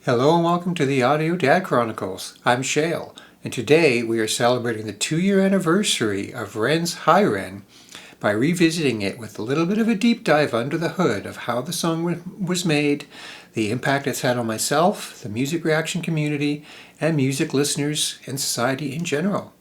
Hello and welcome to the Audio Dad Chronicles. I'm Shale, and today we are celebrating the 2-year anniversary of Ren's Hi Ren by revisiting it with a little bit of a deep dive under the hood of how the song was made, the impact it's had on myself, the music reaction community, and music listeners and society in general.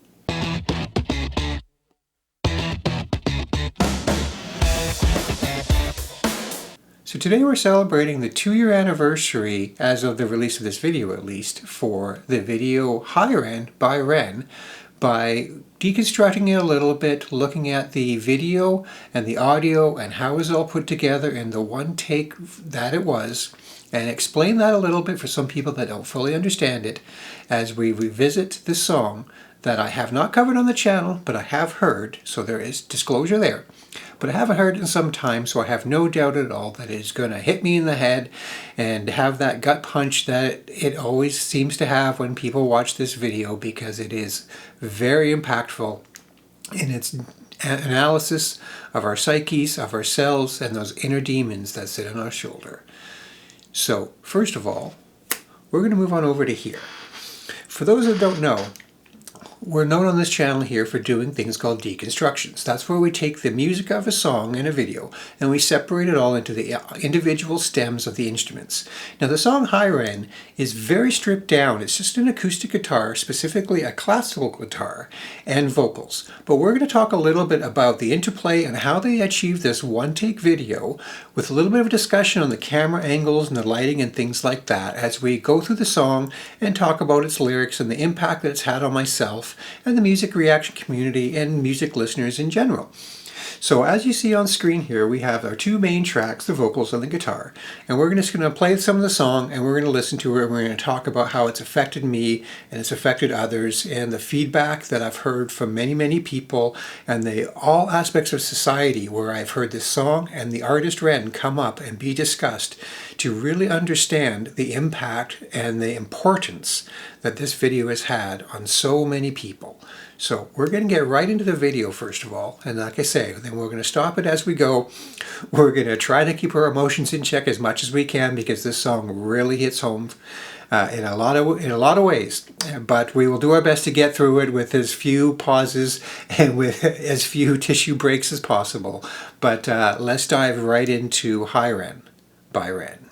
So today we're celebrating the 2-year anniversary, as of the release of this video at least, for the video Hi Ren by Ren, by deconstructing it a little bit, looking at the video and the audio and how it was all put together in the one take that it was, and explain that a little bit for some people that don't fully understand it as we revisit this song that I have not covered on the channel, but I have heard, so there is disclosure there. But I haven't heard it in some time, so I have no doubt at all that it is going to hit me in the head and have that gut punch that it always seems to have when people watch this video, because it is very impactful in its analysis of our psyches, of ourselves, and those inner demons that sit on our shoulder. So, first of all, we're going to move on over to here. For those that don't know, we're known on this channel here for doing things called deconstructions. That's where we take the music of a song and a video and we separate it all into the individual stems of the instruments. Now the song Hi Ren is very stripped down. It's just an acoustic guitar, specifically a classical guitar, and vocals. But we're going to talk a little bit about the interplay and how they achieved this one-take video, with a little bit of a discussion on the camera angles and the lighting and things like that as we go through the song and talk about its lyrics and the impact that it's had on myself and the music reaction community and music listeners in general. So as you see on screen here, we have our two main tracks, the vocals and the guitar. And we're just going to play some of the song and we're going to listen to it and we're going to talk about how it's affected me and it's affected others, and the feedback that I've heard from many people, and all aspects of society where I've heard this song and the artist Ren come up and be discussed, to really understand the impact and the importance that this video has had on so many people. So we're going to get right into the video first of all, and like I say, then we're going to stop it as we go. We're going to try to keep our emotions in check as much as we can, because this song really hits home in a lot of ways. But we will do our best to get through it with as few pauses and with as few tissue breaks as possible. But let's dive right into Hi Ren by Ren.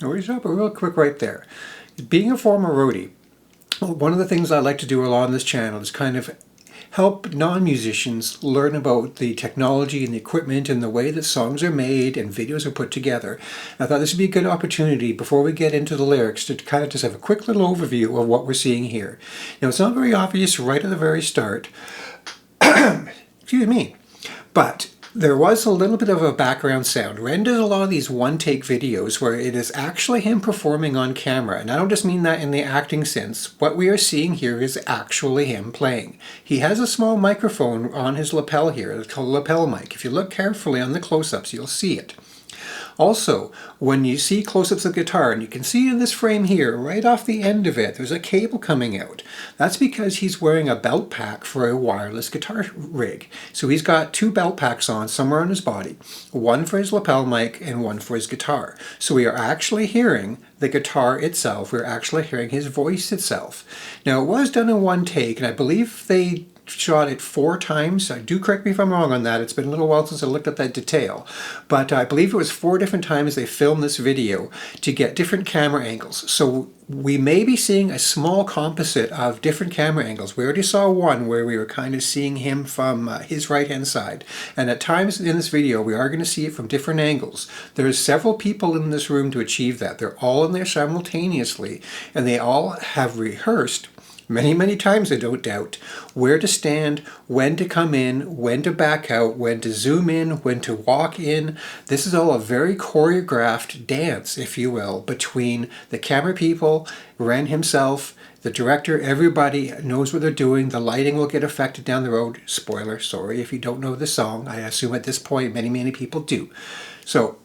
We're stop it real quick right there. Being a former roadie, one of the things I like to do along this channel is kind of help non-musicians learn about the technology and the equipment and the way that songs are made and videos are put together. I thought this would be a good opportunity before we get into the lyrics to kind of just have a quick little overview of what we're seeing here. Now, it's not very obvious right at the very start, excuse me, but there was a little bit of a background sound. Ren does a lot of these one-take videos where it is actually him performing on camera. And I don't just mean that in the acting sense. What we are seeing here is actually him playing. He has a small microphone on his lapel here. It's called a lapel mic. If you look carefully on the close-ups, you'll see it. Also, when you see close-ups of the guitar, and you can see in this frame here, right off the end of it, there's a cable coming out. That's because he's wearing a belt pack for a wireless guitar rig. So he's got two belt packs on somewhere on his body, one for his lapel mic and one for his guitar. So we are actually hearing the guitar itself. We're actually hearing his voice itself. Now, it was done in one take, and I believe they shot it 4 times. Do correct me if I'm wrong on that. It's been a little while since I looked at that detail. But I believe it was 4 different times they filmed this video to get different camera angles. So we may be seeing a small composite of different camera angles. We already saw one where we were kind of seeing him from his right-hand side. And at times in this video, we are going to see it from different angles. There's several people in this room to achieve that. They're all in there simultaneously, and they all have rehearsed many times, I don't doubt, where to stand, when to come in, when to back out, when to zoom in, when to walk in. This is all a very choreographed dance, if you will, between the camera people, Ren himself, the director. Everybody knows what they're doing. The lighting will get affected down the road. Spoiler, sorry if you don't know the song. I assume at this point many people do. So,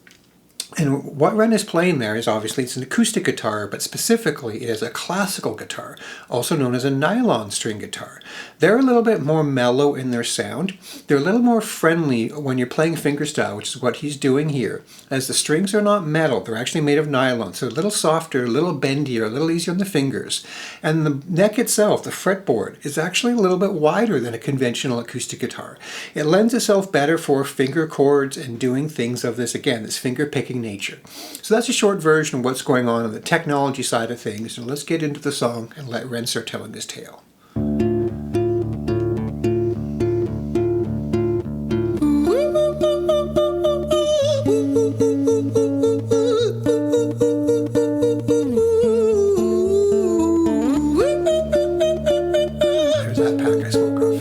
and what Ren is playing there is obviously it's an acoustic guitar, but specifically it is a classical guitar, also known as a nylon string guitar. They're a little bit more mellow in their sound. They're a little more friendly when you're playing fingerstyle, which is what he's doing here, as the strings are not metal. They're actually made of nylon, so a little softer, a little bendier, a little easier on the fingers. And the neck itself, the fretboard, is actually a little bit wider than a conventional acoustic guitar. It lends itself better for finger chords and doing things of this, again, this finger picking nature. So that's a short version of what's going on the technology side of things. So let's get into the song and let Ren start telling his tale. There's that pack I spoke of.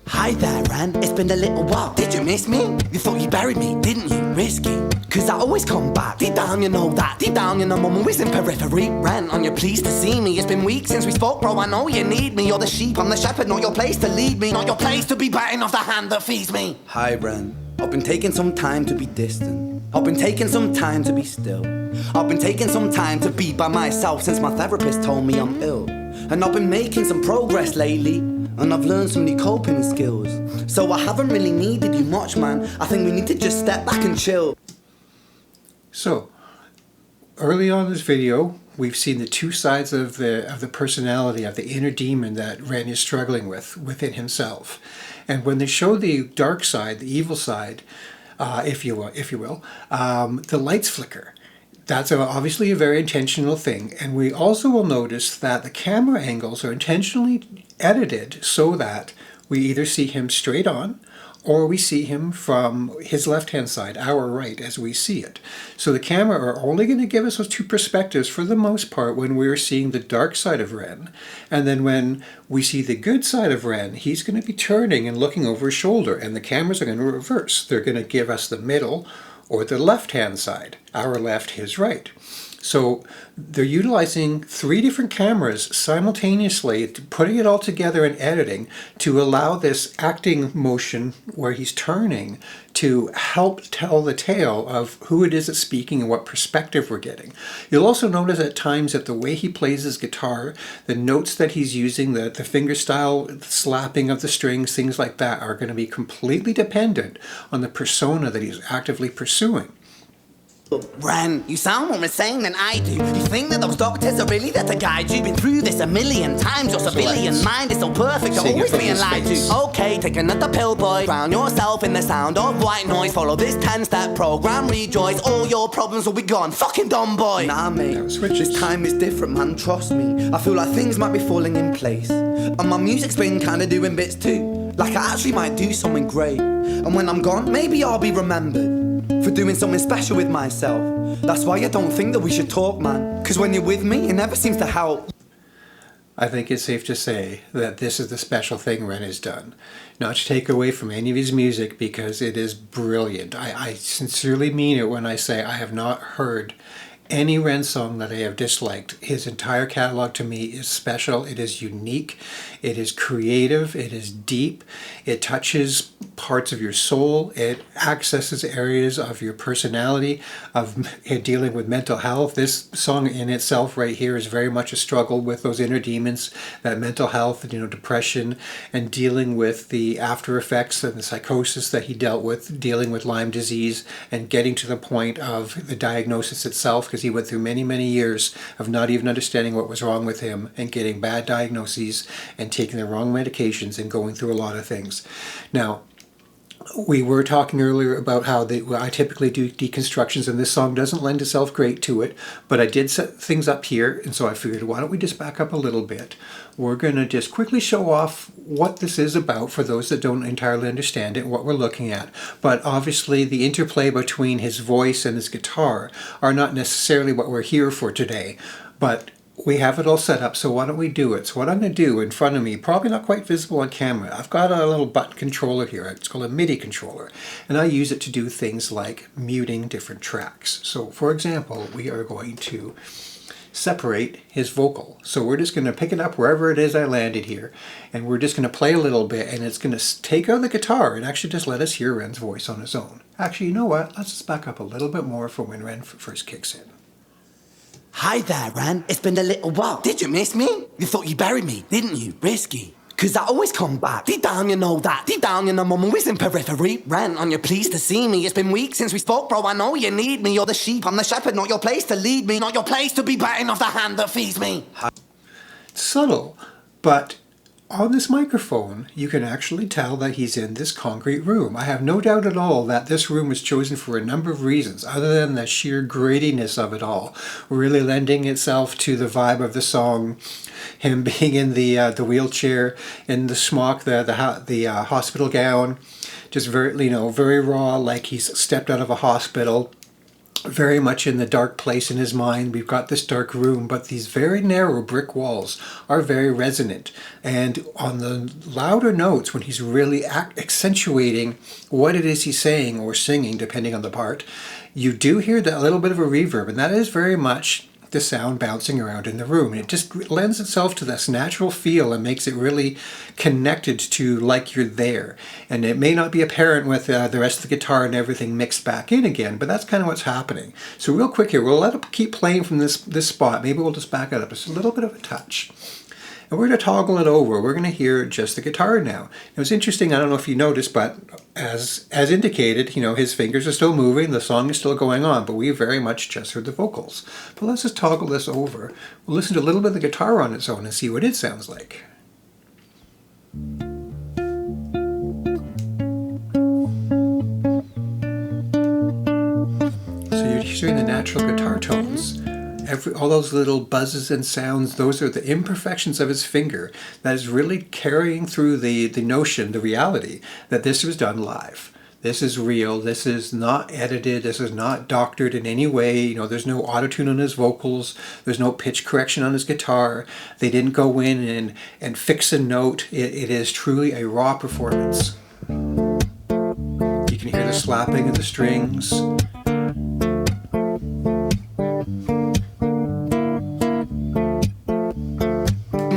Hi there, Ren. It's been a little while. Did you miss me? You thought you buried me, didn't you? Risky. Cause I always come back. Deep down, you know that. Deep down, you know I'm always in periphery. Ren, on your pleased to see me. It's been weeks since we spoke, bro. I know you need me. You're the sheep, I'm the shepherd. Not your place to lead me. Not your place to be biting off the hand that feeds me. Hi, Ren. I've been taking some time to be distant. I've been taking some time to be still. I've been taking some time to be by myself since my therapist told me I'm ill. And I've been making some progress lately, and I've learned some new coping skills. So I haven't really needed you much, man. I think we need to just step back and chill. So, early on in this video, we've seen the two sides of the personality, of the inner demon that Ren is struggling with within himself. And when they show the dark side, the evil side, if you will, the lights flicker. That's obviously a very intentional thing. And we also will notice that the camera angles are intentionally edited so that we either see him straight on or we see him from his left-hand side, our right, as we see it. So the camera are only going to give us those two perspectives for the most part when we're seeing the dark side of Ren. And then when we see the good side of Ren, he's going to be turning and looking over his shoulder, and the cameras are going to reverse. They're going to give us the middle or the left-hand side, our left, his right. So they're utilizing 3 different cameras simultaneously, putting it all together in editing to allow this acting motion where he's turning to help tell the tale of who it is that's speaking and what perspective we're getting. You'll also notice at times that the way he plays his guitar, the notes that he's using, the finger style, the slapping of the strings, things like that are going to be completely dependent on the persona that he's actively pursuing. Ren, you sound more insane than I do. You think that those doctors are really there to guide you? Been through this a million times. Your civilian mind is so perfect, you're always being lied to. Okay, take another pill, boy. Drown yourself in the sound of white noise. Follow this 10-step program, rejoice. All your problems will be gone. Fucking dumb boy. Nah, mate, this time is different, man, trust me. I feel like things might be falling in place. And my music's been kinda doing bits too. Like I actually might do something great. And when I'm gone, maybe I'll be remembered for doing something special with myself. That's why I don't think that we should talk, man. Cause when you're with me, it never seems to help. I think it's safe to say that this is the special thing Ren has done. Not to take away from any of his music, because it is brilliant. I sincerely mean it when I say I have not heard any Ren song that I have disliked. His entire catalog to me is special. It is unique. It is creative. It is deep. It touches parts of your soul. It accesses areas of your personality, of dealing with mental health. This song in itself right here is very much a struggle with those inner demons, that mental health, depression, and dealing with the after effects and the psychosis that he dealt with, dealing with Lyme disease, and getting to the point of the diagnosis itself, because he went through many, many years of not even understanding what was wrong with him and getting bad diagnoses and taking the wrong medications and going through a lot of things. Now, we were talking earlier about how I typically do deconstructions, and this song doesn't lend itself great to it, but I did set things up here, and so I figured, why don't we just back up a little bit? We're going to just quickly show off what this is about for those that don't entirely understand it, what we're looking at. But obviously the interplay between his voice and his guitar are not necessarily what we're here for today, but we have it all set up, so why don't we do it? So what I'm going to do in front of me, probably not quite visible on camera, I've got a little button controller here. It's called a MIDI controller, and I use it to do things like muting different tracks. So for example, we are going to separate his vocal. So we're just going to pick it up wherever it is I landed here, and we're just going to play a little bit, and it's going to take out the guitar and actually just let us hear Ren's voice on his own. Actually, you know what? Let's just back up a little bit more for when Ren first kicks in. Hi there, Ren. It's been a little while. Did you miss me? You thought you buried me, didn't you? Risky. Cause I always come back. Deep down you know that. Deep down you know I'm always in periphery. Ren, on your pleased to see me. It's been weeks since we spoke, bro. I know you need me. You're the sheep, I'm the shepherd. Not your place to lead me. Not your place to be biting off the hand that feeds me. Subtle, but on this microphone, you can actually tell that he's in this concrete room. I have no doubt at all that this room was chosen for a number of reasons, other than the sheer grittiness of it all, really lending itself to the vibe of the song, him being in the wheelchair, in the smock, the hospital gown, just very raw, like he's stepped out of a hospital. Very much in the dark place in his mind. We've got this dark room, but these very narrow brick walls are very resonant. And on the louder notes, when he's really accentuating what it is he's saying or singing, depending on the part, you do hear that little bit of a reverb, and that is very much the sound bouncing around in the room. And it just lends itself to this natural feel and makes it really connected to like you're there. And it may not be apparent with the rest of the guitar and everything mixed back in again, but that's kind of what's happening. So real quick here, we'll let it keep playing from this spot. Maybe we'll just back it up just a little bit of a touch. And we're going to toggle it over. We're going to hear just the guitar now. It was interesting, I don't know if you noticed, but as indicated, his fingers are still moving, the song is still going on, but we very much just heard the vocals. But let's just toggle this over. We'll listen to a little bit of the guitar on its own and see what it sounds like. So you're hearing the natural guitar tones. All those little buzzes and sounds, those are the imperfections of his finger that is really carrying through the notion, the reality, that this was done live. This is real. This is not edited. This is not doctored in any way. There's no auto-tune on his vocals. There's no pitch correction on his guitar. They didn't go in and fix a note. It is truly a raw performance. You can hear the slapping of the strings.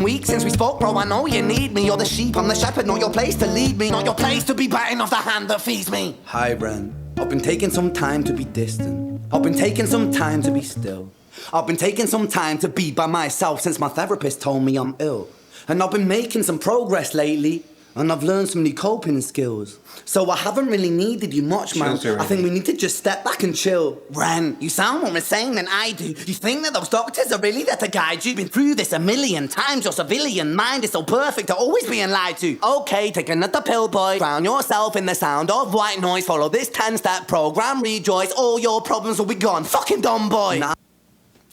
Weeks since we spoke, bro. I know you need me. You're the sheep, I'm the shepherd. Not your place to lead me. Not your place to be biting off the hand that feeds me. Hi, Ren. I've been taking some time to be distant. I've been taking some time to be still. I've been taking some time to be by myself since my therapist told me I'm ill. And I've been making some progress lately. And I've learned some new coping skills. So I haven't really needed you much, man. I think we need to just step back and chill. Ren, you sound more insane than I do. You think that those doctors are really there to guide you? Been through this a million times. Your civilian mind is so perfect to always being lied to. Okay, take another pill, boy. Drown yourself in the sound of white noise. Follow this 10-step program. Rejoice. All your problems will be gone. Fucking dumb boy. Nah.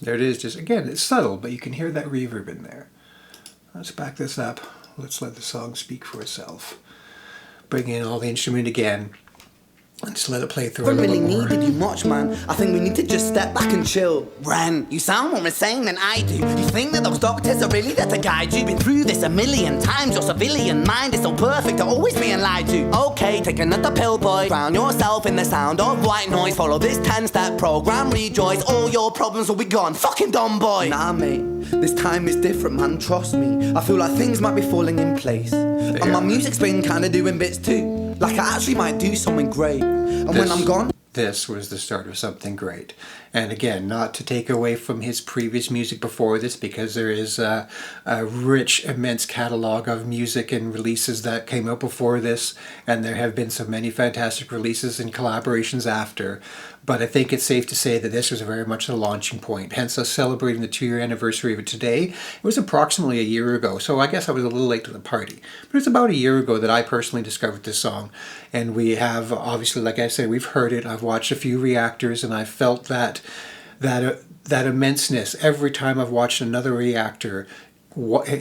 There it is. Just again, it's subtle, but you can hear that reverb in there. Let's back this up. Let's let the song speak for itself. Bring in all the instrument again. and just let it play through a Haven't little really more. needed you much, man. I think we need to just step back and chill. Ren, you sound more insane than I do. You think that those doctors are really there to guide you? Been through this a million times. Your civilian mind is so perfect, you're always being lied to. Okay, take another pill, boy. Drown yourself in the sound of white noise. Follow this 10-step program, rejoice. All your problems will be gone. Fucking dumb boy. Nah, mate, this time is different, man. Trust me. I feel like things might be falling in place. And my music's been kinda doing bits too. Like I actually might do something great. And when I'm gone... This was the start of something great. And again, not to take away from his previous music before this, because there is a rich, immense catalog of music and releases that came out before this, and there have been so many fantastic releases and collaborations after. But I think it's safe to say that this was very much the launching point, hence us celebrating the 2-year anniversary of it today. It was approximately a year ago, so I guess I was a little late to the party. But it's about a year ago that I personally discovered this song. And we have, obviously, like I said, we've heard it. I've watched a few reactors, and I felt that immenseness every time I've watched another reactor.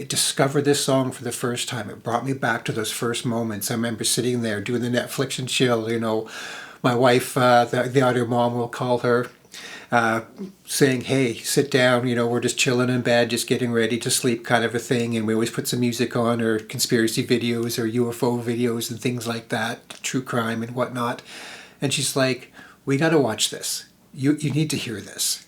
Discovered this song for the first time. It brought me back to those first moments. I remember sitting there doing the Netflix and chill, you know. My wife, the other mom, will call her, saying, hey, sit down, you know, we're just chilling in bed, just getting ready to sleep kind of a thing. And we always put some music on, or conspiracy videos or UFO videos and things like that, true crime and whatnot. And she's like, we got to watch this. You need to hear this.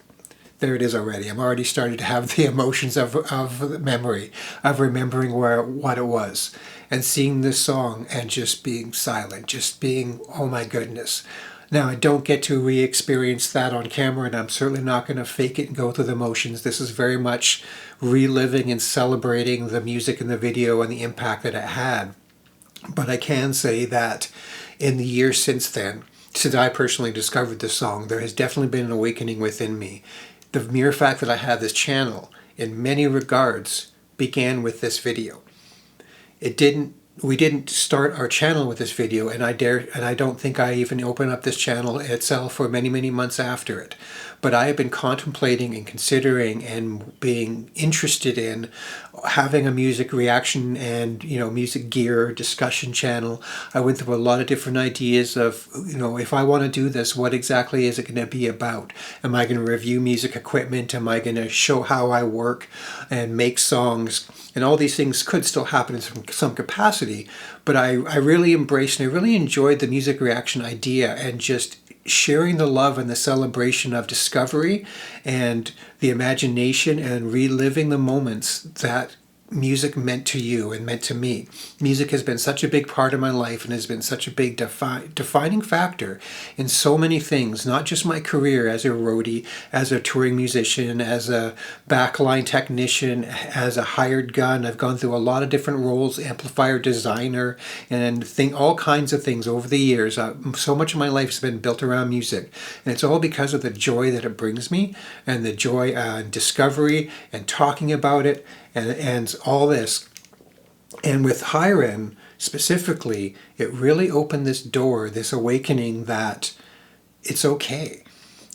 There it is already. I'm already starting to have the emotions of memory, of remembering what it was, and seeing this song and just being silent, just being, oh my goodness. Now, I don't get to re-experience that on camera, and I'm certainly not going to fake it and go through the motions. This is very much reliving and celebrating the music and the video and the impact that it had. But I can say that in the years since then, since I personally discovered this song, there has definitely been an awakening within me. The mere fact that I have this channel, in many regards, began with this video. We didn't start our channel with this video, and I don't think I even opened up this channel itself for many, many months after it. But I have been contemplating and considering and being interested in having a music reaction and, you know, music gear discussion channel. I went through a lot of different ideas of, you know, if I want to do this, what exactly is it going to be about? Am I going to review music equipment? Am I going to show how I work and make songs? And all these things could still happen in some capacity, but I really embraced and I really enjoyed the music reaction idea, and just sharing the love and the celebration of discovery and the imagination and reliving the moments that music meant to you and meant to me. Music has been such a big part of my life and has been such a big defining factor in so many things, not just my career as a roadie, as a touring musician, as a backline technician, as a hired gun. I've gone through a lot of different roles, amplifier designer, and all kinds of things over the years. So much of my life has been built around music, and it's all because of the joy that it brings me, and the joy and discovery and talking about it, and all this. And with Hi Ren specifically, it really opened this door, this awakening that it's okay.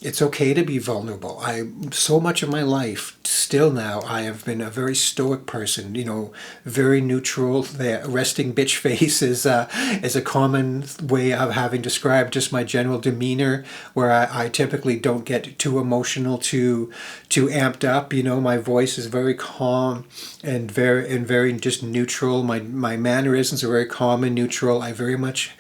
It's okay to be vulnerable. So much of my life, still now, I have been a very stoic person, you know, very neutral. The resting bitch face is a common way of having described just my general demeanor, where I typically don't get too emotional, too amped up. You know, my voice is very calm and very just neutral. My mannerisms are very calm and neutral. I very much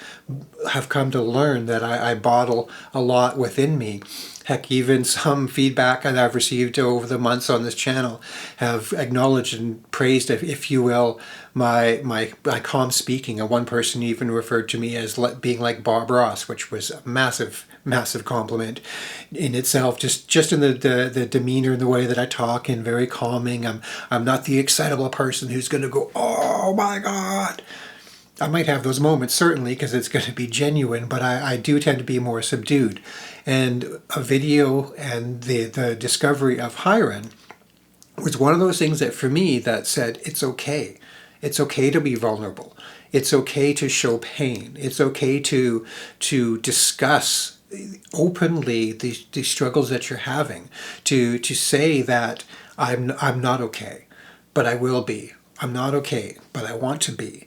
have come to learn that I bottle a lot within me. Heck, even some feedback that I've received over the months on this channel have acknowledged and praised, if you will, my calm speaking. And one person even referred to me as being like Bob Ross, which was a massive compliment in itself. Just in the demeanor and the way that I talk, and very calming. I'm not the excitable person who's going to go, oh my God. I might have those moments, certainly, because it's going to be genuine, but I do tend to be more subdued. And a video and the discovery of Hi Ren was one of those things that, for me, that said, it's okay. It's okay to be vulnerable. It's okay to show pain. It's okay to discuss openly the struggles that you're having, to say that I'm not okay, but I will be. I'm not okay, but I want to be.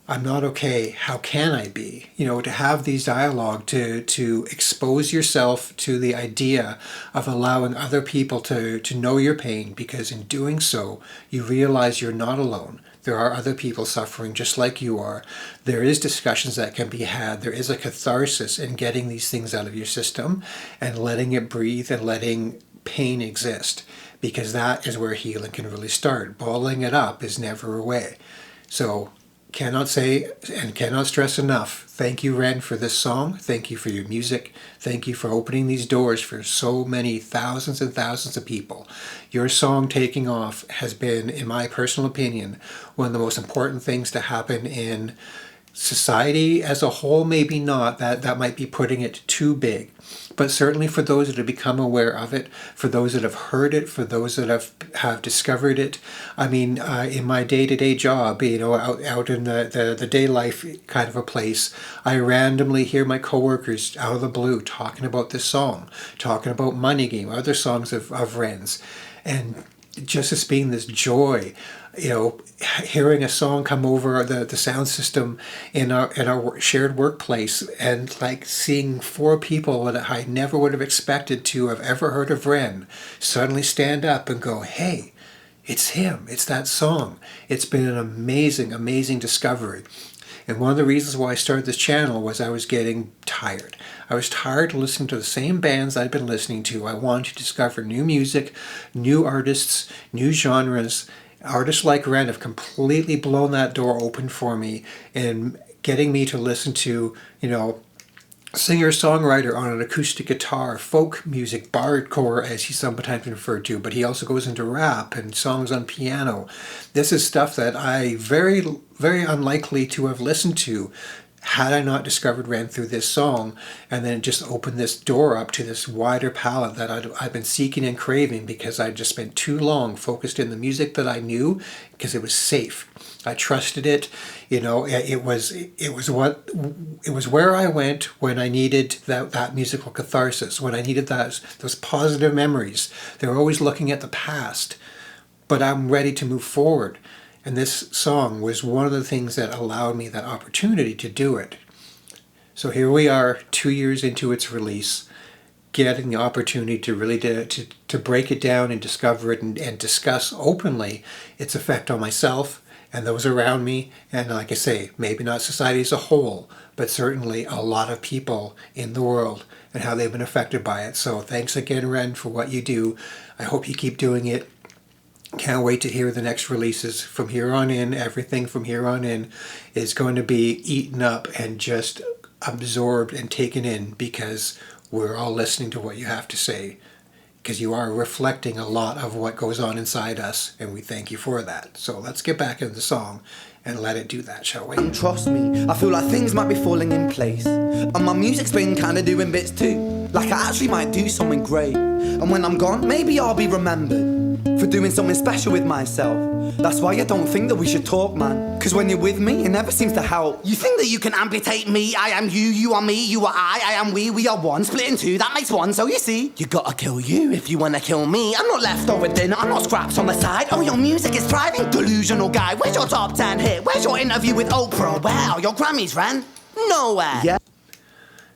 I'm not okay. How can I be? To have these dialogue, to expose yourself to the idea of allowing other people to know your pain, because in doing so, you realize you're not alone. There are other people suffering just like you are. There is discussions that can be had. There is a catharsis in getting these things out of your system and letting it breathe and letting pain exist, because that is where healing can really start. Bottling it up is never a way. So cannot say and cannot stress enough, thank you, Ren, for this song. Thank you for your music. Thank you for opening these doors for so many thousands and thousands of people. Your song taking off has been, in my personal opinion, one of the most important things to happen in society as a whole. Maybe not, that might be putting it too big, but certainly for those that have become aware of it, for those that have heard it, for those that have discovered it. I mean, in my day-to-day job, out in the day life kind of a place, I randomly hear my coworkers out of the blue talking about this song, talking about Money Game, other songs of Ren's, and just as being this joy, hearing a song come over the sound system in our shared workplace, and like seeing 4 people that I never would have expected to have ever heard of Ren suddenly stand up and go, hey, it's him, it's that song. It's been an amazing, amazing discovery. And one of the reasons why I started this channel was I was getting tired. I was tired of listening to the same bands I'd been listening to. I wanted to discover new music, new artists, new genres. Artists like Ren have completely blown that door open for me in getting me to listen to, singer-songwriter on an acoustic guitar, folk music, bardcore as he's sometimes referred to, but he also goes into rap and songs on piano. This is stuff that I very, very unlikely to have listened to had I not discovered Ren through this song, and then it just opened this door up to this wider palette that I've been seeking and craving, because I just spent too long focused in the music that I knew, because it was safe. I trusted it. It was where I went when I needed that musical catharsis, when I needed those positive memories. They were always looking at the past, but I'm ready to move forward. And this song was one of the things that allowed me that opportunity to do it. So here we are, 2 years into its release, getting the opportunity to really to break it down and discover it and discuss openly its effect on myself and those around me. And like I say, maybe not society as a whole, but certainly a lot of people in the world and how they've been affected by it. So thanks again, Ren, for what you do. I hope you keep doing it. Can't wait to hear the next releases. From here on in, everything from here on in is going to be eaten up and just absorbed and taken in, because we're all listening to what you have to say, because you are reflecting a lot of what goes on inside us, and we thank you for that. So let's get back into the song and let it do that, shall we? And trust me, I feel like things might be falling in place, and my music's been kinda doing bits too. Like I actually might do something great, and when I'm gone, maybe I'll be remembered for doing something special with myself. That's why I don't think that we should talk, man, cause when you're with me, it never seems to help. You think that you can amputate me? I am you, you are me, you are I am we are one. Split in two, that makes one, so you see, you gotta kill you if you wanna kill me. I'm not leftover dinner, I'm not scraps on the side. Oh, your music is thriving, delusional guy. Where's your top 10 hit? Where's your interview with Oprah? Where are your Grammys, Ren? Nowhere. Yeah.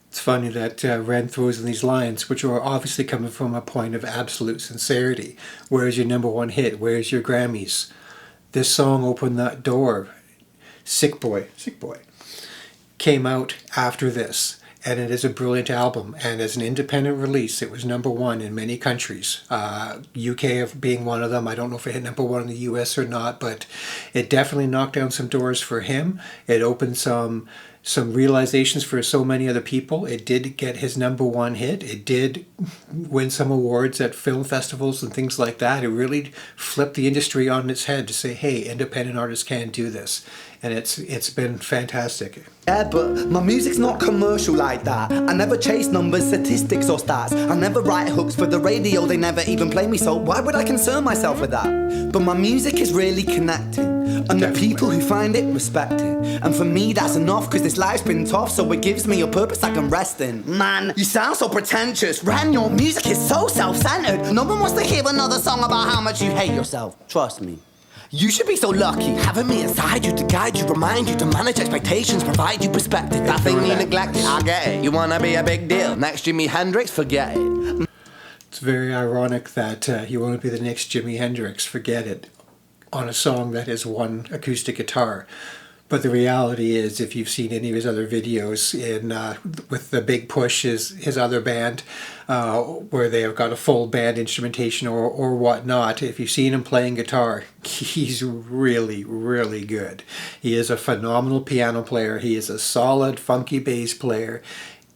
It's funny that Ren throws in these lines, which are obviously coming from a point of absolute sincerity. Where's your number one hit? Where's your Grammys? This song opened that door. Sick Boy came out after this, and it is a brilliant album. And as an independent release, it was number one in many countries. UK being one of them. I don't know if it hit number one in the US or not, but it definitely knocked down some doors for him. It opened some realizations for so many other people. It did get his number one hit. It did win some awards at film festivals and things like that. It really flipped the industry on its head to say, hey, independent artists can do this. And it's been fantastic. Yeah, but my music's not commercial like that. I never chase numbers, statistics or stats. I never write hooks for the radio, they never even play me, so why would I concern myself with that? But my music is really connecting, and the people who find it respect it. And for me that's enough, cause this life's been tough, so it gives me a purpose I can rest in. Man, you sound so pretentious. Ren, your music is so self-centered. No one wants to hear another song about how much you hate yourself. Trust me. You should be so lucky, having me inside you to guide you, remind you to manage expectations, provide you perspective. That thing you neglected, I get it. You wanna be a big deal, next Jimi Hendrix, forget it. It's very ironic that you want to be the next Jimi Hendrix, forget it, on a song that is one acoustic guitar. But the reality is, if you've seen any of his other videos with the Big Push, his other band, where they have got a full band instrumentation or whatnot, if you've seen him playing guitar, he's really, really good. He is a phenomenal piano player. He is a solid, funky bass player.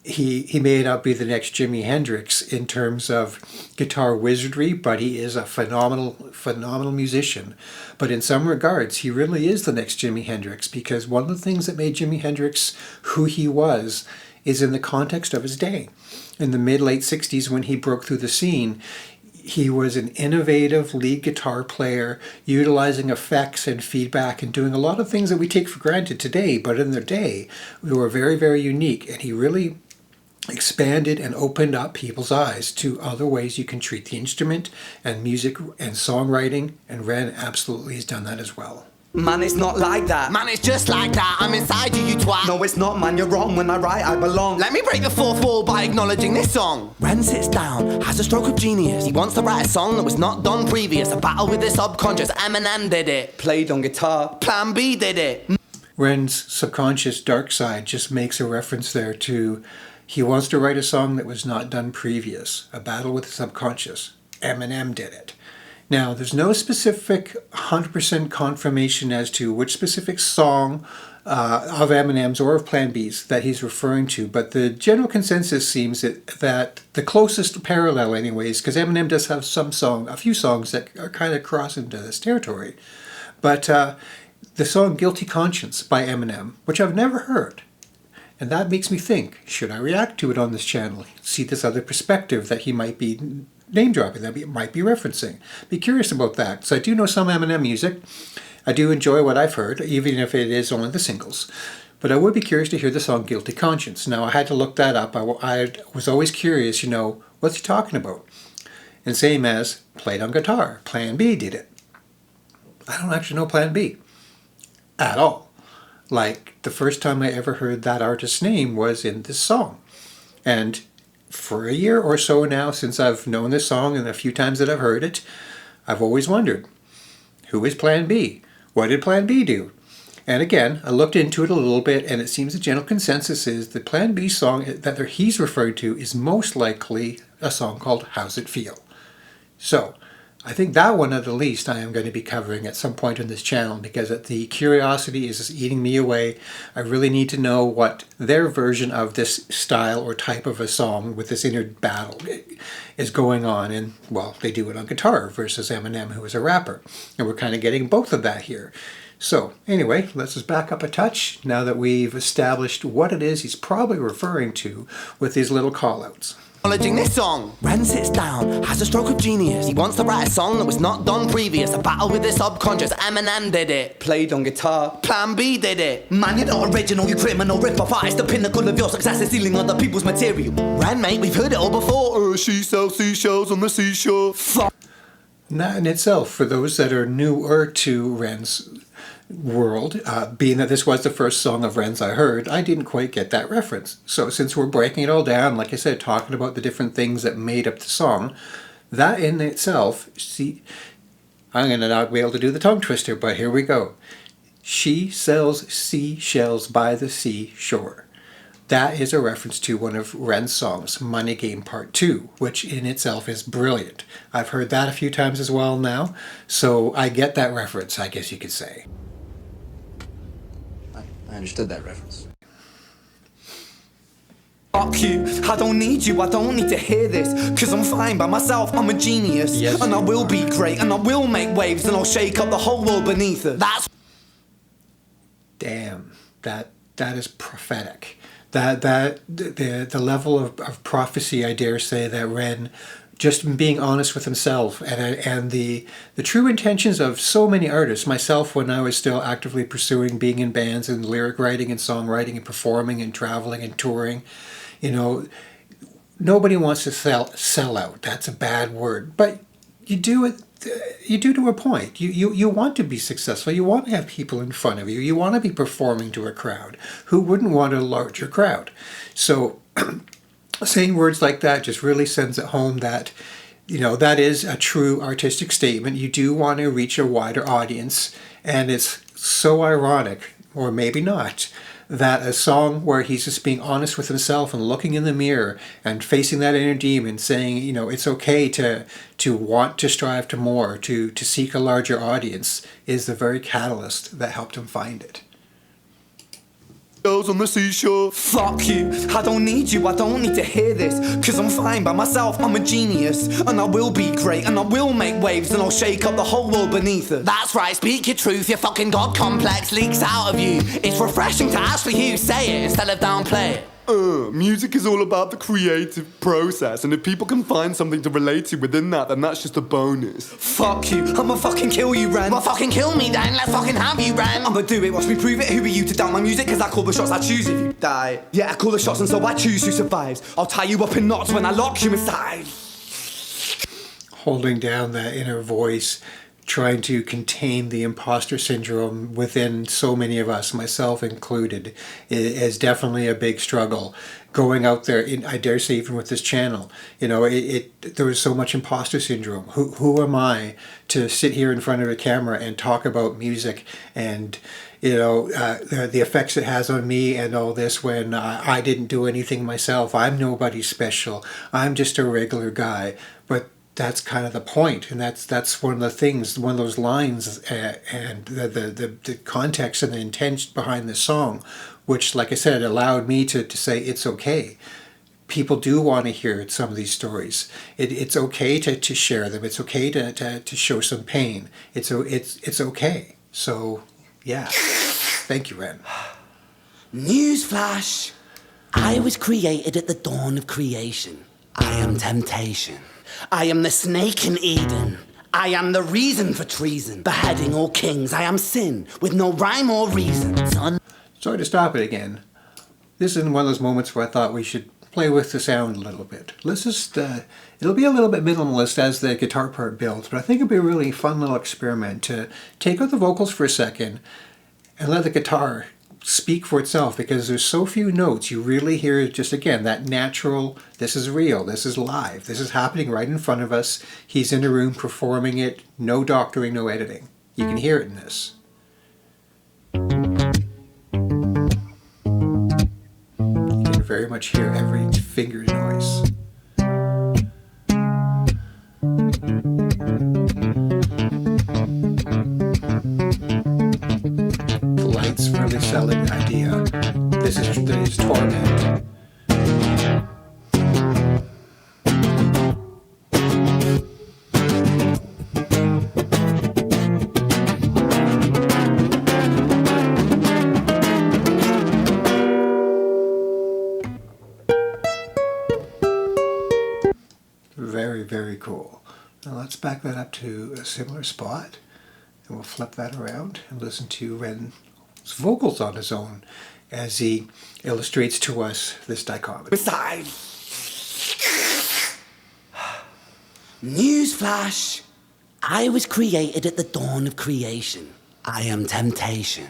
He may not be the next Jimi Hendrix in terms of guitar wizardry, but he is a phenomenal musician. But in some regards, he really is the next Jimi Hendrix, because one of the things that made Jimi Hendrix who he was is in the context of his day. In the mid-late 60s, when he broke through the scene, he was an innovative lead guitar player, utilizing effects and feedback and doing a lot of things that we take for granted today, but in their day, they were very, very unique. And he really expanded and opened up people's eyes to other ways you can treat the instrument and music and songwriting, and Ren absolutely has done that as well. Man, it's not like that. Man, it's just like that, I'm inside you, you twat. No, it's not, man, you're wrong. When I write, I belong. Let me break the fourth wall by acknowledging this song. Ren sits down, has a stroke of genius. He wants to write a song that was not done previous. A battle with his subconscious, Eminem did it. Played on guitar. Plan B did it. Ren's subconscious dark side just makes a reference there to, he wants to write a song that was not done previous. A battle with the subconscious. Eminem did it. Now, there's no specific 100% confirmation as to which specific song of Eminem's or of Plan B's that he's referring to, but the general consensus seems that the closest parallel anyways, because Eminem does have a few songs that are kind of cross into this territory, but the song Guilty Conscience by Eminem, which I've never heard, and that makes me think, should I react to it on this channel? See this other perspective that he might be name dropping, that he might be referencing. Be curious about that. So I do know some Eminem music. I do enjoy what I've heard, even if it is only the singles. But I would be curious to hear the song Guilty Conscience. Now, I had to look that up. I was always curious, what's he talking about? And same as played on guitar. Plan B did it. I don't actually know Plan B at all. Like, the first time I ever heard that artist's name was in this song. And for a year or so now, since I've known this song and a few times that I've heard it, I've always wondered, who is Plan B? What did Plan B do? And again, I looked into it a little bit, and it seems the general consensus is the Plan B song that he's referred to is most likely a song called How's It Feel? So, I think that one at the least I am going to be covering at some point on this channel, because the curiosity is just eating me away. I really need to know what their version of this style or type of a song with this inner battle is going on. And, well, they do it on guitar versus Eminem, who is a rapper. And we're kind of getting both of that here. So, anyway, let's just back up a touch now that we've established what it is he's probably referring to with these little call-outs. Acknowledging this song. Ren sits down, has a stroke of genius. He wants to write a song that was not done previous. A battle with his subconscious, Eminem did it. Played on guitar. Plan B did it. Man, you're not original, you criminal rip-off artist. The pinnacle of your success is stealing other people's material. Ren, mate, we've heard it all before. She sells seashells on the seashore. And that in itself, for those that are newer to Ren's world, being that this was the first song of Ren's I heard, I didn't quite get that reference. So since we're breaking it all down, like I said, talking about the different things that made up the song, that in itself, see, I'm going to not be able to do the tongue twister, but here we go. She sells seashells by the seashore. That is a reference to one of Ren's songs, Money Game Part 2, which in itself is brilliant. I've heard that a few times as well now, so I get that reference, I guess you could say. I understood that reference. Fuck you, I don't need you, I don't need to hear this. Cause I'm fine by myself, I'm a genius. Yes, and I will be great, and I will make waves, and I'll shake up the whole world beneath it. That's... Damn, that is prophetic. The level of prophecy, I dare say, that Ren, just being honest with himself and the true intentions of so many artists, myself when I was still actively pursuing being in bands and lyric writing and songwriting and performing and traveling and touring, nobody wants to sell out. That's a bad word. But you do it you do to a point. You want to be successful. You want to have people in front of you. You want to be performing to a crowd. Who wouldn't want a larger crowd? So saying words like that just really sends it home that, that is a true artistic statement. You do want to reach a wider audience, and it's so ironic, or maybe not, that a song where he's just being honest with himself and looking in the mirror and facing that inner demon, saying, it's okay to want to strive to more, to seek a larger audience, is the very catalyst that helped him find it. Girls on the seashore. Fuck you, I don't need you, I don't need to hear this. Cause I'm fine by myself, I'm a genius. And I will be great, and I will make waves, and I'll shake up the whole world beneath us. That's right, speak your truth, your fucking God complex leaks out of you. It's refreshing to actually hear you say it instead of downplay it. Music is all about the creative process, and if people can find something to relate to within that, then that's just a bonus. Fuck you, I'ma fucking kill you, Ren. Well, fucking kill me then, let's fucking have you, Ren. I'ma do it, watch me prove it. Who are you to doubt my music? Cause I call the shots, I choose if you die. Yeah, I call the shots, and so I choose who survives. I'll tie you up in knots when I lock you inside. Holding down that inner voice, trying to contain the imposter syndrome within so many of us, myself included, is definitely a big struggle. Going out there, I dare say even with this channel, there was so much imposter syndrome. Who am I to sit here in front of a camera and talk about music and the effects it has on me and all this when I didn't do anything myself. I'm nobody special. I'm just a regular guy. But that's kind of the point, and that's one of the things, one of those lines, and the context and the intent behind the song, which, like I said, allowed me to say it's okay. People do want to hear some of these stories. It's okay to share them. It's okay to show some pain. It's okay. So yeah, thank you, Ren. Newsflash! I was created at the dawn of creation. I am temptation. I am the snake in Eden. I am the reason for treason. Beheading all kings. I am sin with no rhyme or reason. Son. Sorry to stop it again. This is one of those moments where I thought we should play with the sound a little bit. Let's just, it'll be a little bit minimalist as the guitar part builds, but I think it'll be a really fun little experiment to take out the vocals for a second and let the guitar speak for itself, because there's so few notes. You really hear just, again, that natural, this is real, this is live, this is happening right in front of us. He's in a room performing it, no doctoring, no editing. You can hear it in this. You can very much hear every finger noise. Lights really selling the idea. This is torment. Very, very cool. Now let's back that up to a similar spot, and we'll flip that around and listen to Ren's vocals on his own as he illustrates to us this dichotomy. Beside. Newsflash. I was created at the dawn of creation. I am temptation.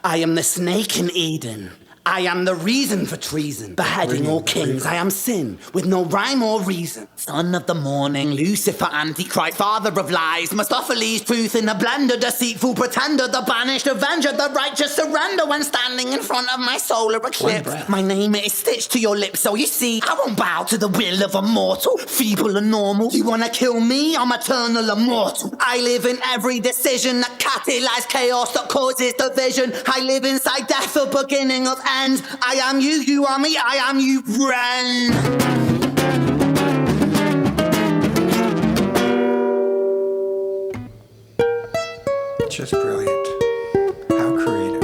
I am the snake in Eden. I am the reason for treason. Beheading all kings. I am sin with no rhyme or reason. Son of the morning, Lucifer, Antichrist, father of lies, Mephistopheles, truth in a blender, deceitful pretender, the banished avenger, the righteous surrender when standing in front of my solar eclipse. My name is stitched to your lips, so you see, I won't bow to the will of a mortal, feeble and normal. You wanna kill me? I'm eternal immortal. I live in every decision that catalyzes chaos that causes division. I live inside death, the beginning of end. I am you, you are me, I am you, Ren. Just brilliant. How creative.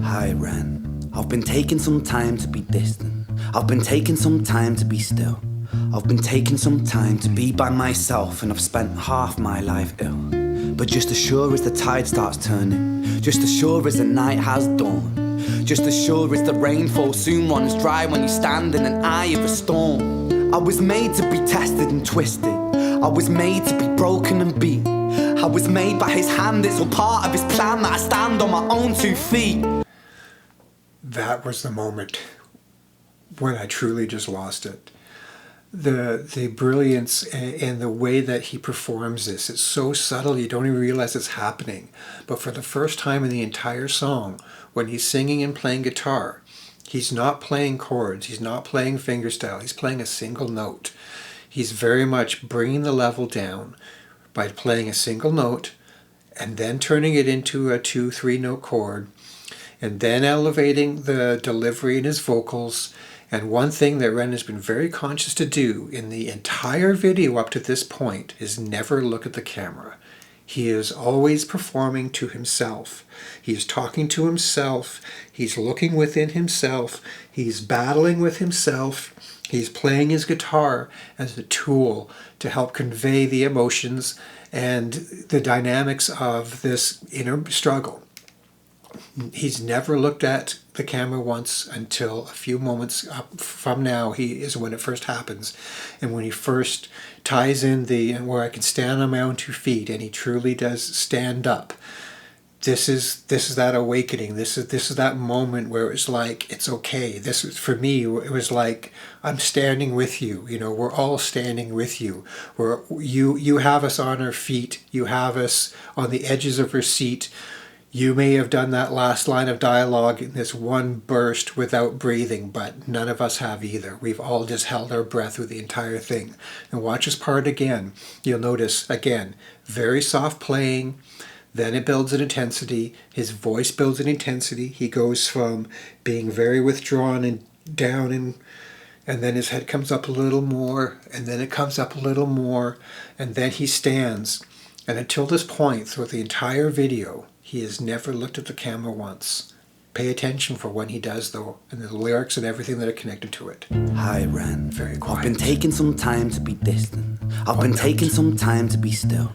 Hi, Ren. I've been taking some time to be distant. I've been taking some time to be still. I've been taking some time to be by myself, and I've spent half my life ill. But just as sure as the tide starts turning, just as sure as the night has dawned, Just as sure as the rainfall soon runs dry when you stand in an eye of a storm. I was made to be tested and twisted. I was made to be broken and beat. I was made by his hand, it's all part of his plan that I stand on my own 2 feet. That was the moment when I truly just lost it. The brilliance and the way that he performs this, it's so subtle you don't even realize it's happening. But for the first time in the entire song, when he's singing and playing guitar, he's not playing chords, he's not playing fingerstyle, he's playing a single note. He's very much bringing the level down by playing a single note and then turning it into a 2-3 note chord and then elevating the delivery in his vocals. And one thing that Ren has been very conscious to do in the entire video up to this point is never look at the camera. He is always performing to himself. He's talking to himself. He's looking within himself. He's battling with himself. He's playing his guitar as a tool to help convey the emotions and the dynamics of this inner struggle. He's never looked at the camera once until a few moments up from now is when it first happens. And when he first ties in where I can stand on my own 2 feet, and he truly does stand up. This is that awakening. This is that moment where it's like, it's okay. This was, for me, it was like, I'm standing with you. You know, we're all standing with you. You have us on our feet. You have us on the edges of our seat. You may have done that last line of dialogue in this one burst without breathing, but none of us have either. We've all just held our breath through the entire thing. And watch this part again. You'll notice, again, very soft playing. Then it builds an intensity. His voice builds an intensity. He goes from being very withdrawn and down, and then his head comes up a little more, and then it comes up a little more, and then he stands. And until this point, through the entire video, he has never looked at the camera once. Pay attention for when he does, though, and the lyrics and everything that are connected to it. Hi, Ren. Very quiet. I've been taking some time to be distant. I've been taking some time to be still.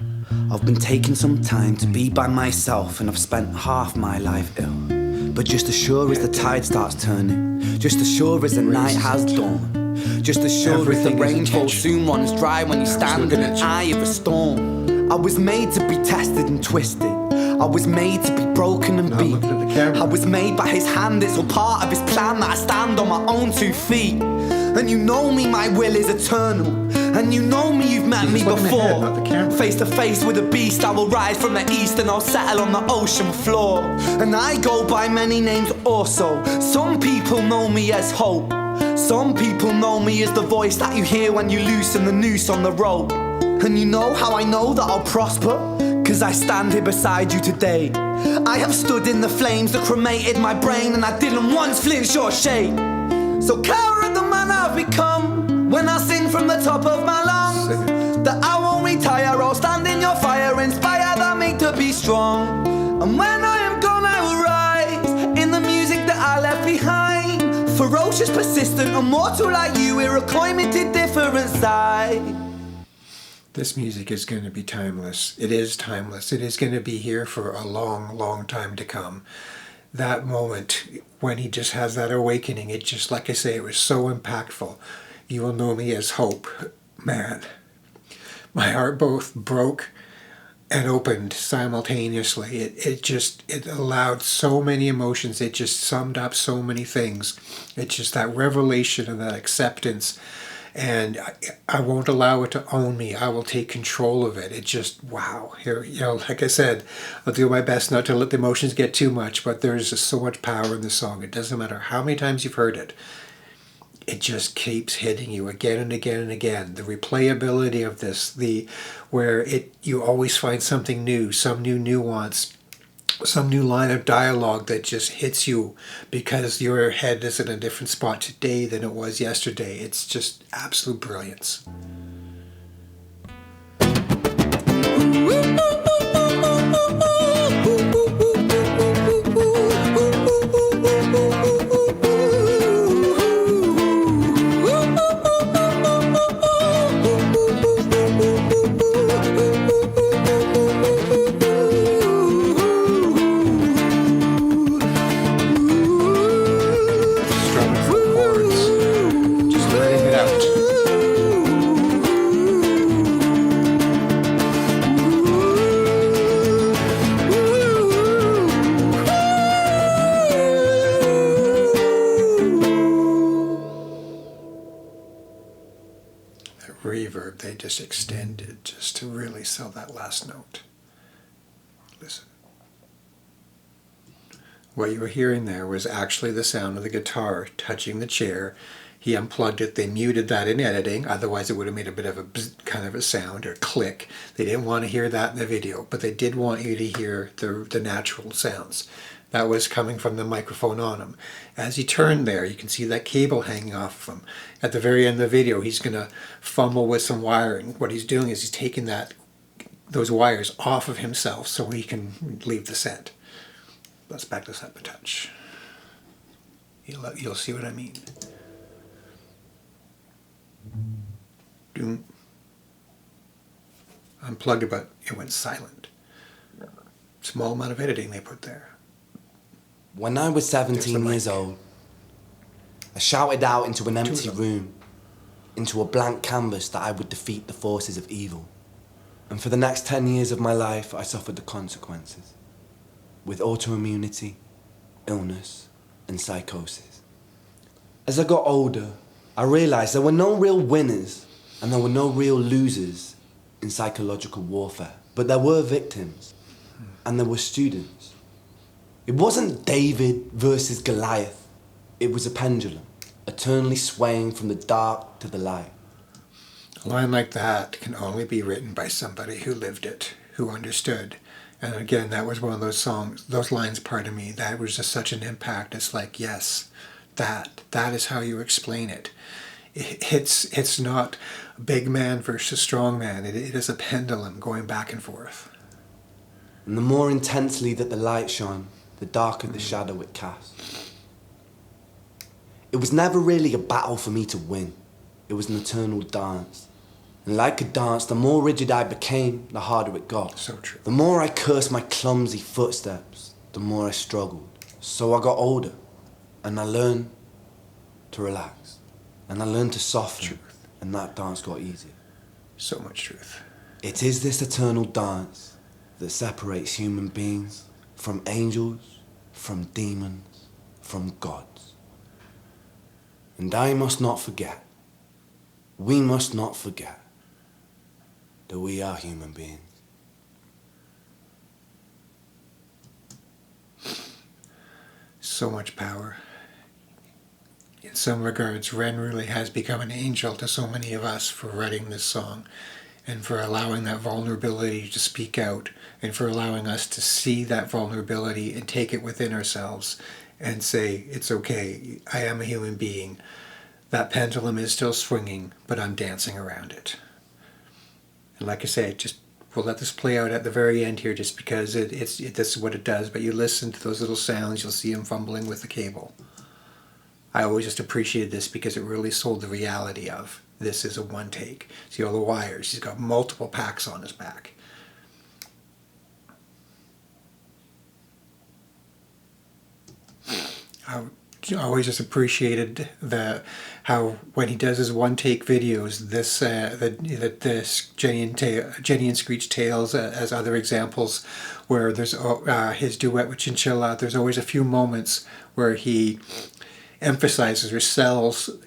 I've been taking some time to be by myself, and I've spent half my life ill. But just as sure as the tide starts turning, just as sure as the night has dawned, just as sure as the rainfall soon runs dry when you stand in an eye of a storm. I was made to be tested and twisted. I was made to be broken and beat. I was made by his hand, it's all part of his plan that I stand on my own 2 feet. And you know me, my will is eternal. And you know me, you've met me before. Face to face with a beast, I will rise from the east and I'll settle on the ocean floor. And I go by many names also. Some people know me as hope. Some people know me as the voice that you hear when you loosen the noose on the rope. And you know how I know that I'll prosper? 'Cause I stand here beside you today. I have stood in the flames that cremated my brain, and I didn't once flinch or shake. So carry the man I've become when I sing from the top of my lungs. That I won't retire, I'll stand in your fire, inspire that me to be strong. And when I am gone I will rise in the music that I left behind. Ferocious, persistent, immortal like you, we're a climbing different side. This music is going to be timeless. It is timeless. It is going to be here for a long, long time to come. That moment when he just has that awakening, it just, like I say, it was so impactful. You will know me as hope. Man, my heart both broke and opened simultaneously. It allowed so many emotions. It just summed up so many things. It's just that revelation and that acceptance. And I won't allow it to own me. I will take control of it. It just, wow. Here, you know, like I said, I'll do my best not to let the emotions get too much, but there's just so much power in the song. It doesn't matter how many times you've heard it. It just keeps hitting you again and again and again. The replayability of this, where you always find something new, some new nuance, some new line of dialogue that just hits you because your head is in a different spot today than it was yesterday. It's just absolute brilliance. just extended just to really sell that last note. Listen. What you were hearing there was actually the sound of the guitar touching the chair. He unplugged it. They muted that in editing. Otherwise, it would have made a bit of a kind of a sound or click. They didn't want to hear that in the video, but they did want you to hear the natural sounds. That was coming from the microphone on him. As he turned there, you can see that cable hanging off of him. At the very end of the video, he's going to fumble with some wiring. What he's doing is he's taking those wires off of himself so he can leave the set. Let's back this up a touch. You'll see what I mean. Unplugged it, but it went silent. Small amount of editing they put there. When I was 17 years old, I shouted out into an empty room, into a blank canvas, that I would defeat the forces of evil. And for the next 10 years of my life, I suffered the consequences, with autoimmunity, illness, and psychosis. As I got older, I realized there were no real winners and there were no real losers in psychological warfare, but there were victims and there were students. It wasn't David versus Goliath. It was a pendulum, eternally swaying from the dark to the light. A line like that can only be written by somebody who lived it, who understood. And again, that was one of those lines, pardon me, that was just such an impact. It's like, yes, that is how you explain it. It's not big man versus strong man. It is a pendulum going back and forth. And the more intensely that the light shone, the darker the shadow it cast. It was never really a battle for me to win. It was an eternal dance. And like a dance, the more rigid I became, the harder it got. So true. The more I cursed my clumsy footsteps, the more I struggled. So I got older, and I learned to relax. And I learned to soften, Truth. and that dance got easier. So much truth. It is this eternal dance that separates human beings from angels, from demons, from gods. And I must not forget, we must not forget, that we are human beings. So much power. In some regards, Ren really has become an angel to so many of us for writing this song and for allowing that vulnerability to speak out and for allowing us to see that vulnerability and take it within ourselves and say, it's okay, I am a human being. That pendulum is still swinging, but I'm dancing around it. And like I say, we'll let this play out at the very end here just because this is what it does, but you listen to those little sounds, you'll see him fumbling with the cable. I always just appreciated this because it really sold the reality of this is a one take. See all the wires, he's got multiple packs on his back. I always just appreciated how when he does his one take videos, this Jenny and Screech Tales as other examples, where there's his duet with Chinchilla. There's always a few moments where he emphasizes or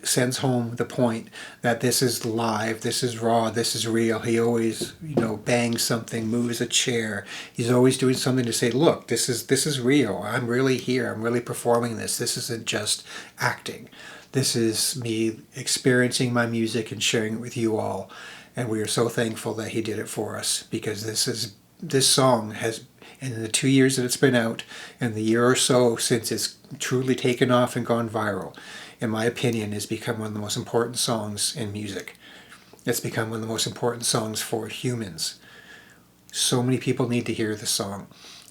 sends home the point that this is live, this is raw, this is real. He always, bangs something, moves a chair. He's always doing something to say, look, this is real. I'm really here. I'm really performing this. This isn't just acting. This is me experiencing my music and sharing it with you all. And we are so thankful that he did it for us, because this song has, in the 2 years that it's been out, and the year or so since it's truly taken off and gone viral, in my opinion, has become one of the most important songs in music. It's become one of the most important songs for humans. So many people need to hear this song.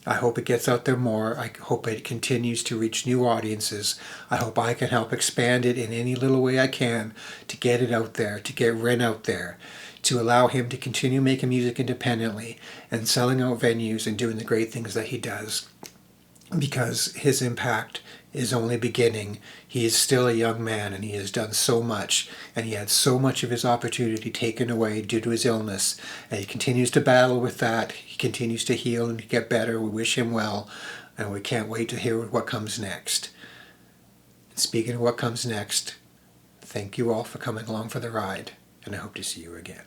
I hope it gets out there more. I hope it continues to reach new audiences. I hope I can help expand it in any little way I can to get it out there, to get Ren out there, to allow him to continue making music independently and selling out venues and doing the great things that he does, because his impact is only beginning. He is still a young man, and he has done so much, and he had so much of his opportunity taken away due to his illness, and he continues to battle with that. He continues to heal and to get better. We wish him well, and we can't wait to hear what comes next. And speaking of what comes next, thank you all for coming along for the ride, and I hope to see you again.